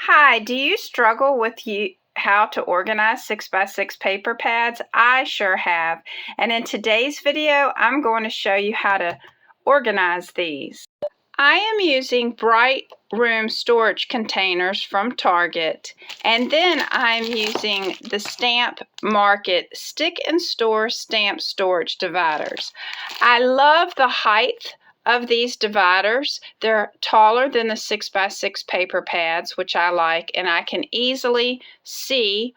Hi, do you struggle with how to organize 6x6 paper pads? I sure have. And in today's video, I'm going to show you how to organize these. I am using Bright Room storage containers from Target, and then I'm using the Stamp Market Stick and Store stamp storage dividers. I love the height of these dividers. They're taller than the 6x6 paper pads, which I like, and I can easily see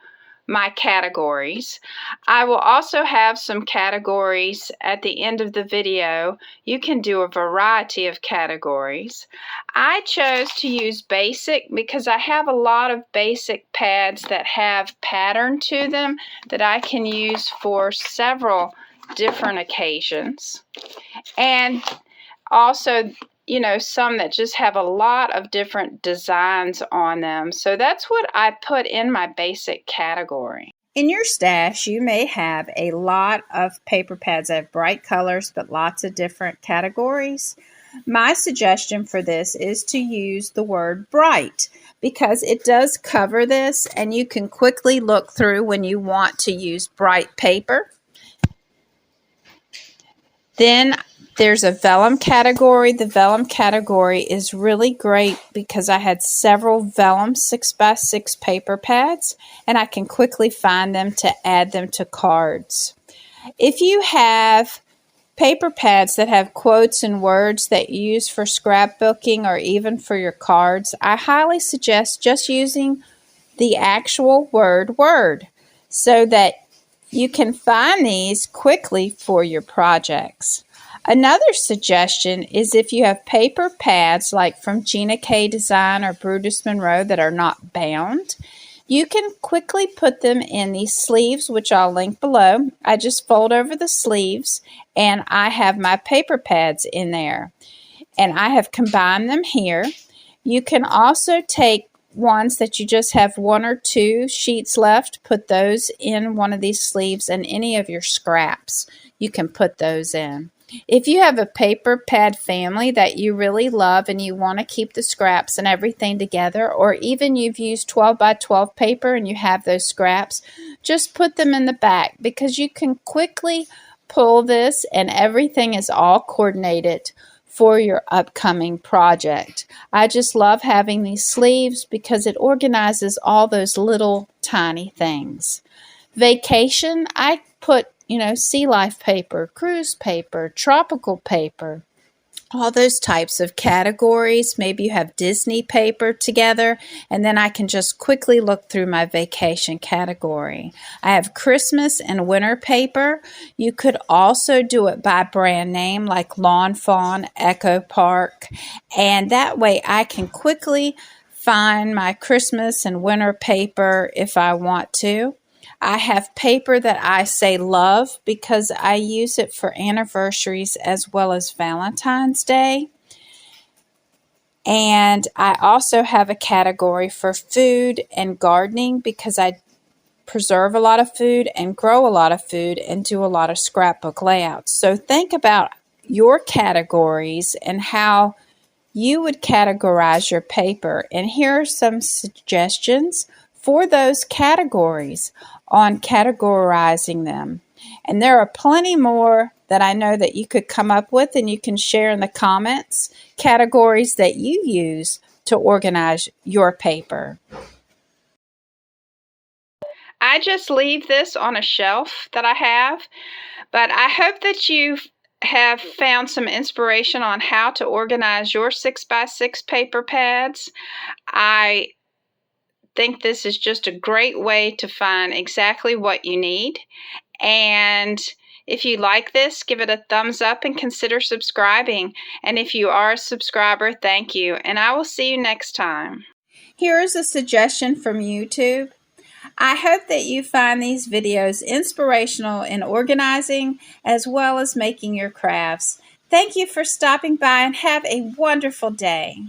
my categories. I will also have some categories at the end of the video. You can do a variety of categories. I chose to use basic because I have a lot of basic pads that have pattern to them that I can use for several different occasions. And also, some that just have a lot of different designs on them. So that's what I put in my basic category. In your stash, you may have a lot of paper pads that have bright colors, but lots of different categories. My suggestion for this is to use the word bright because it does cover this, and you can quickly look through when you want to use bright paper. Then there's a vellum category. The vellum category is really great because I had several vellum 6x6 paper pads, and I can quickly find them to add them to cards. If you have paper pads that have quotes and words that you use for scrapbooking or even for your cards, I highly suggest just using the actual word so that you can find these quickly for your projects. Another suggestion is if you have paper pads like from Gina K Design or Brutus Monroe that are not bound, you can quickly put them in these sleeves, which I'll link below. I just fold over the sleeves and I have my paper pads in there. And I have combined them here. You can also take ones that you just have one or two sheets left, put those in one of these sleeves, and any of your scraps, you can put those in. If you have a paper pad family that you really love and you want to keep the scraps and everything together, or even you've used 12 by 12 paper and you have those scraps, just put them in the back because you can quickly pull this and everything is all coordinated for your upcoming project. I just love having these sleeves because it organizes all those little tiny things. Vacation, I put, sea life paper, cruise paper, tropical paper, all those types of categories. Maybe you have Disney paper together, and then I can just quickly look through my vacation category. I have Christmas and winter paper. You could also do it by brand name like Lawn Fawn, Echo Park, and that way I can quickly find my Christmas and winter paper if I want to. I have paper that I say love because I use it for anniversaries as well as Valentine's Day. And I also have a category for food and gardening because I preserve a lot of food and grow a lot of food and do a lot of scrapbook layouts. So think about your categories and how you would categorize your paper. And here are some suggestions for those categories on categorizing them. And there are plenty more that I know that you could come up with, and you can share in the comments categories that you use to organize your paper. I just leave this on a shelf that I have, but I hope that you have found some inspiration on how to organize your 6x6 paper pads. I think this is just a great way to find exactly what you need. And if you like this, give it a thumbs up and consider subscribing. And if you are a subscriber, thank you. And I will see you next time. Here is a suggestion from YouTube. I hope that you find these videos inspirational in organizing as well as making your crafts. Thank you for stopping by and have a wonderful day.